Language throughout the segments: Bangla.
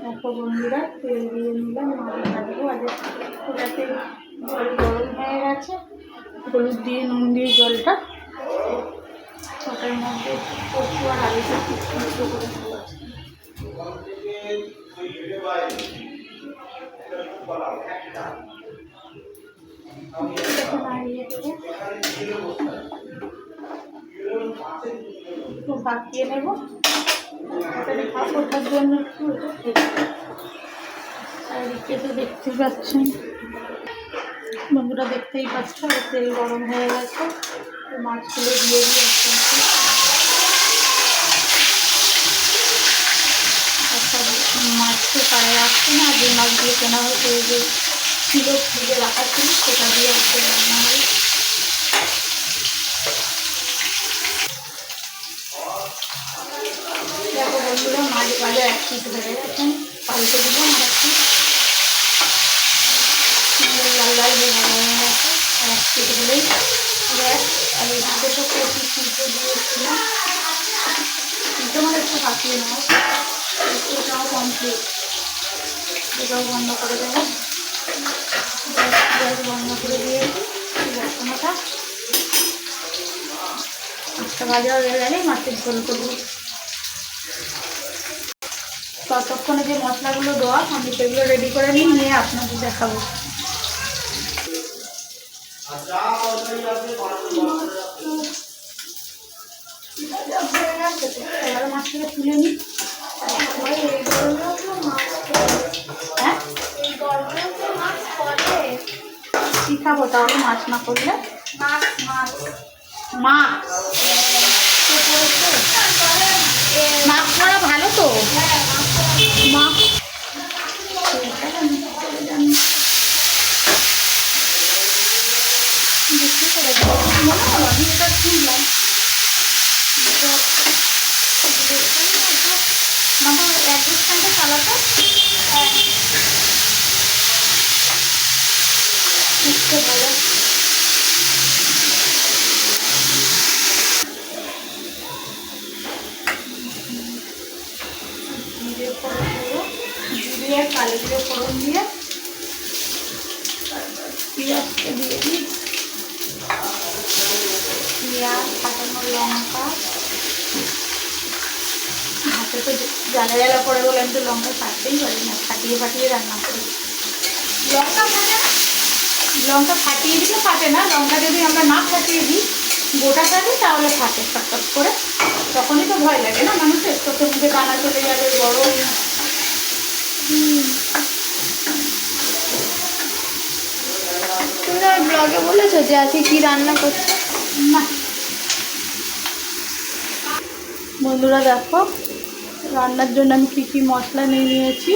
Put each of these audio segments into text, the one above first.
দেখো বন্ধুরা, তেল দিয়ে নিলাম, মাছ ভাজবো। আজ ওটাতে জল গরম হয়ে গেছে, হলুদ দিয়ে নুন দিয়ে জলটা, ওটার মধ্যে কচু আর আলুটা মিক্সড করে দেবো। নাড়িয়ে দেবো, একটু ভাপিয়ে নেবো। ওটাকে ওঠার জন্য একটু চারিদিকে তো দেখতে পাচ্ছেন বন্ধুরা, দেখতেই পাচ্ছ তেল গরম হয়ে গেছে। মাছগুলো দিয়ে দিই সব মাছ তো পাড়ায় আসছে না, যে মাছগুলো কেনা হয়েছে ওই যে ছিল ফ্রিজে রাখা ছিল সেটা দিয়ে আজকে রান্না হয়। দেখো বন্ধুরা, মাছ ভাজা এক পিস হয়ে গেছে, পাল্টে দিলাম আর একটু লাল লাল হয়ে গেছে। আর এক পিস হলেই গ্যাস। আর এই দিকে তো কচি ফুলকো দিয়েছিলাম, ফুলকো মানে একটু ভাপিয়ে নেওয়া, এটাও কমপ্লিট। এটাও বন্ধ করে দেবো, গ্যাস বন্ধ করে দিয়ে মশলাটা মাছটা ভাজা হয়ে গেলেই মাছের ঝোল করবো। ততক্ষণে যে মশলাগুলো দেওয়া আমি সেগুলো রেডি করে নিয়ে আপনাদের দেখাবো। এবার মাছটাকে তুলে নিই। হ্যাঁ, কী খাবো তাহলে মাছ না করলে? মাছ মাছ মাছ মাছ করা ভালো তো। মাছ বেশি করে মনে হলো আমি এটা শুনলাম মানে এক ঘন্টা চালাতে বুঝতে ভালো। জিরে ফোড়ন দেবো, জিরে আর কালো জিরে ফোড়ন দিয়ে পেঁয়াজকে দিয়ে দিই। পেঁয়াজ, কাটানো লঙ্কা, হাতে তো জ্বালা জ্বালা করে বলে আমি তো লঙ্কা কাটতেই পারি না, ফাটিয়ে ফাটিয়ে রান্না করি। লঙ্কা ফাটে না, লঙ্কা ফাটিয়ে দিলে ফাটে না, লঙ্কা যদি আমরা না ফাটিয়ে দিই গোটা থাকে তাহলে ফাটে ফটফট করে, তখনই তো ভয় লাগে না মানুষের, চোখের মুখে দানা চলে যাবে গরম। তুমি আর ব্লগে বলেছো যে আজকে কি রান্না করছো? না বন্ধুরা, দেখো রান্নার জন্য আমি কী কী মশলা নিয়ে নিয়েছি,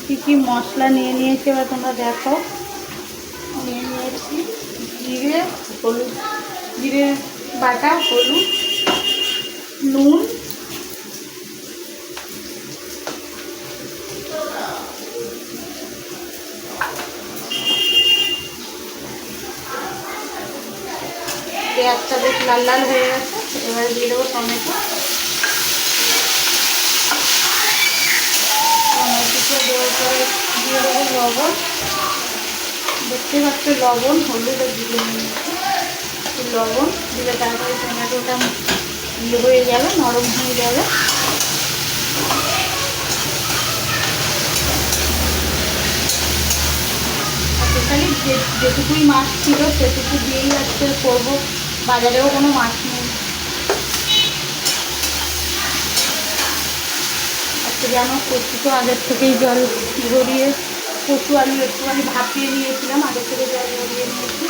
কী কী মশলা নিয়ে নিয়েছি এবার তোমরা দেখো। নিয়ে নিয়েছি জিরে, হলুদ, জিরে বাটা, হলুদ, নুন, পেঁয়াজটা বেশ লাল লাল হয়ে গেছে। এবারে দিয়ে দেবো টমেটো, টমেটোটা দেওয়ার পরে দিয়ে দেবো লবণ, দেখতে পাচ্ছ লবণ, হলুদ আর জিরে নিয়েছি। লবণ দিলে তারপরে টমেটোটা ইয়ে হয়ে যাবে, নরম হয়ে যাবে। খালি যেটুকুই মাছ ছিল সেটুকু দিয়েই আজকে করবো, বাজারেও কোনো মাছ নেই। আজকে যেন কচু তো আগের থেকেই জল গড়িয়ে, কচু আলু একটুখানি ভাপিয়ে নিয়েছিলাম, আগের থেকে জল গড়িয়ে নিয়েছি।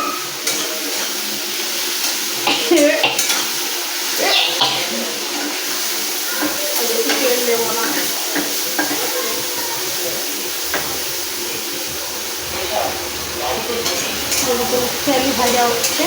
তেল দেবো না, তেল ভাজা হচ্ছে।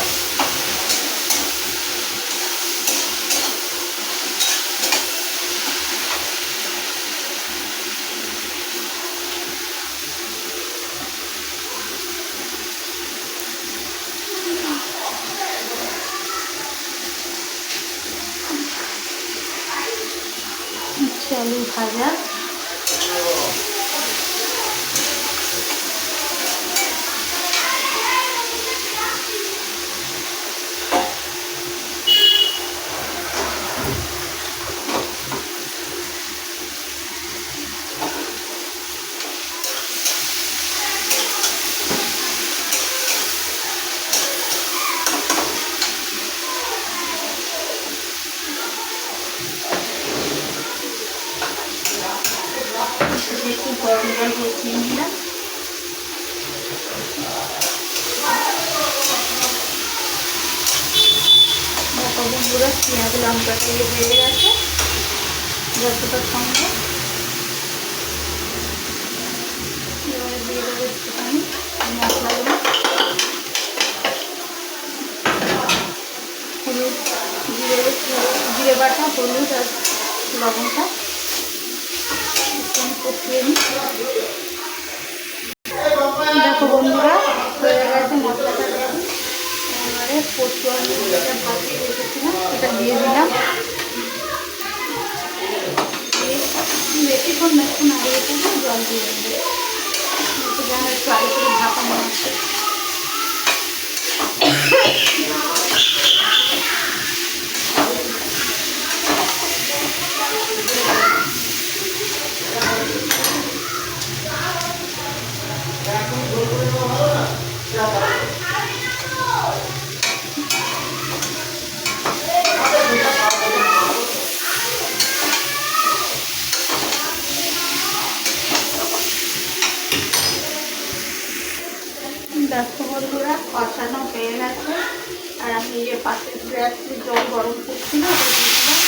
হচ্ছে আলু ভাজা। একটু গরম জল বসিয়ে নিলাম। বন্ধুরা পেঁয়াজ লঙ্কাটা হয়ে গেছে যতটা সম্ভব। এবারে দিয়ে দেবো একটুখানি মশলাগুলো, হলুদ, জিরে বাটা, হলুদ আর লবণটা কষিয়ে নিই। দেখো বন্ধুরা হয়ে গেছে মশলাটা রেডি। এবারে পোস্ত আলু যেটা ভাজিয়ে রেখেছিলাম সেটা দিয়ে দিলাম। বেশিক্ষণ না, একটু নাড়িয়ে দিয়ে জল দিয়ে দেবো, যেন একটু আগে করে ভাপানো আছে। দেখো বন্ধুরা কষানো হয়ে গেছে। আর আমি যে পাশে গ্যাসে জল গরম করছিল ওটা দিয়েছিলাম।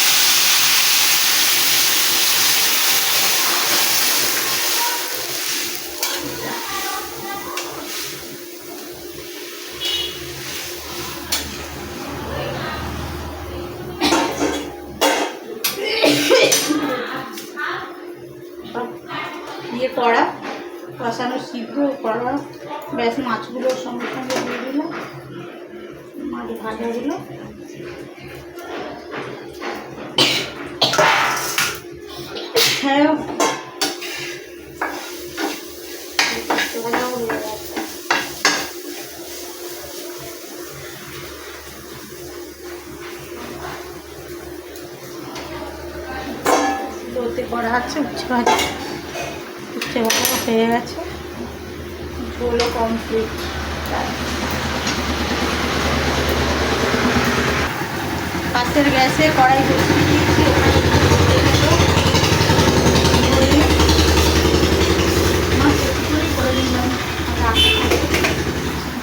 দিয়ে কড়া কষানো সিদ্ধ করা, ব্যাস মাছগুলোর সঙ্গে সঙ্গে দিয়ে দিলাম। মাছ ভাজাগুলো হ্যাঁ লোতে করা আছে। উচ্ছে ভাজা হয়ে গেছে, ঝোলও কমপ্লিট। পাশের গ্যাসে কড়াই বসিয়ে দিয়েছি, মাছ একটু করে দিলাম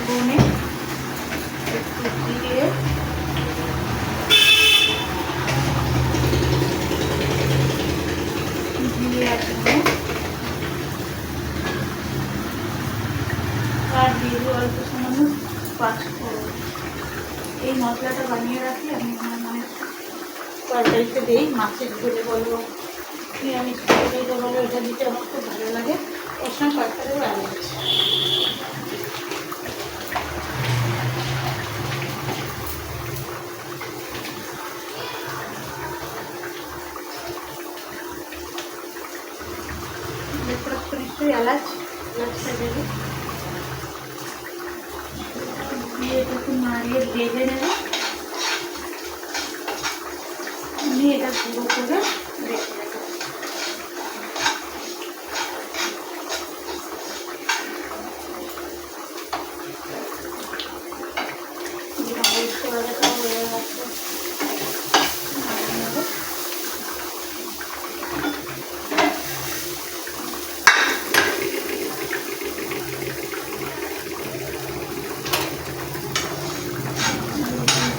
বনে একটু দিয়ে আর দিয়ে দিই অল্প সামান্য পাঁচফোড়ন। এই মশলাটা বানিয়ে রাখি আমি আমার মানে তরকারিতে দিই, মাছের ঝোলে বলো নিরামিষ তরকারিতে বলো, এটা দিতে আমার খুব ভালো লাগে। ওর সঙ্গে তরকারিও ভালো আছে। নিশ্চয়ই এলাচটা দেবে, দিয়ে একটু নাড়িয়ে ভেজে নেবে, নিয়ে এটা পুরো করে রেখে দেবো।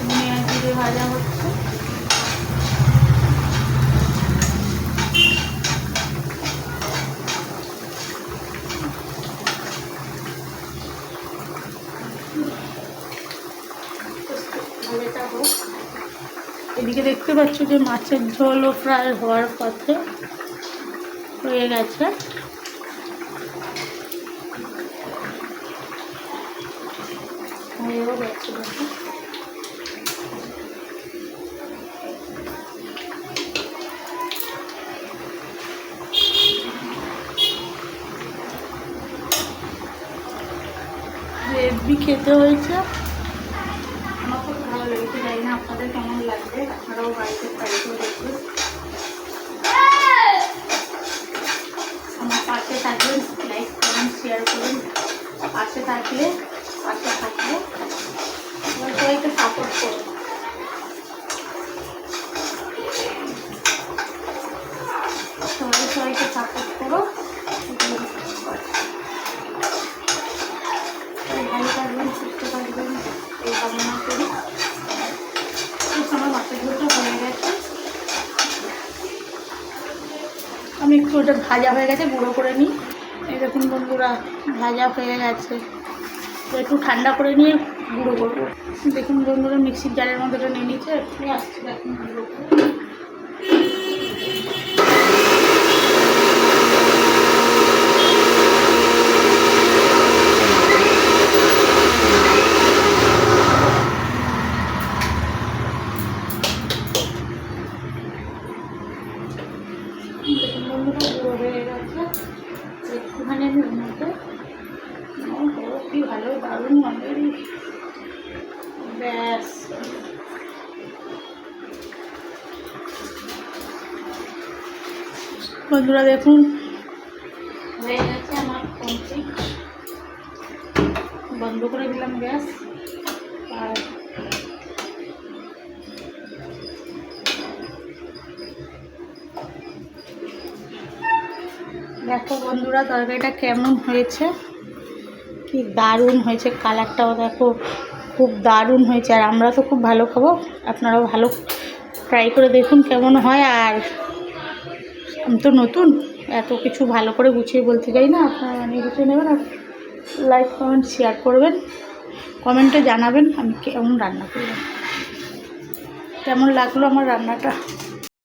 হয়ে গেছে, ভাজা হচ্ছে। এদিকে দেখতে পাচ্ছ যে মাছের ঝোলও প্রায় হওয়ার পথে হয়ে গেছে। হয়েও গেছে দেখো। হেভি খেতে হয়েছে, আমার খুব ভালো লেগেছে। জানি না আপনাদের কেমন লাগবে, আপনারাও বাড়িতে ট্রাই করে দেখবেন। আমার পাশে থাকবেন, লাইক কমেন্ট শেয়ার করুন। পাশে থাকলে সবাইকে সাপোর্ট করুন। সবাইকে সাপোর্ট করো। ভালো থাকবেন, সুস্থ থাকবেন এই কামনা করি। আমার মাছের ঝোলটা হয়ে গেছে, আমি একটু ওটা ভাজা হয়ে গেছে গুঁড়ো করে নিই। এই দেখুন বন্ধুরা, ভাজা হয়ে গেছে, একটু ঠান্ডা করে নিয়ে গুঁড়ো করবো। দেখুন বন্ধুরা, মিক্সির জারের মধ্যে ওটা নিয়ে নিচ্ছে, একটু আসছে দেখুন গুঁড়ো করে। দেখুন বন্ধুরা, গুঁড়ো হয়ে গেছে। একটুখানি আমি ওর মধ্যে কি ভালো দারুণ অলরেডি, ব্যাস। বন্ধুরা দেখুন হয়ে গেছে আমার কমপ্লিট। বন্ধ করে দিলাম গ্যাস। আর দেখো বন্ধুরা, তরকারিটা কেমন হয়েছে, কি দারুণ হয়েছে, কালারটাও দেখো খুব দারুণ হয়েছে। আর আমরা তো খুব ভালো খাবো, আপনারাও ভালো ট্রাই করে দেখুন কেমন হয়। আর আমি তো নতুন, এত কিছু ভালো করে গুছিয়ে বলতে চাই না, আপনারা বানিয়ে গুছিয়ে নেবেন। আর লাইক কমেন্ট শেয়ার করবেন, কমেন্টে জানাবেন আমি কেমন রান্না করলাম, কেমন লাগলো আমার রান্নাটা।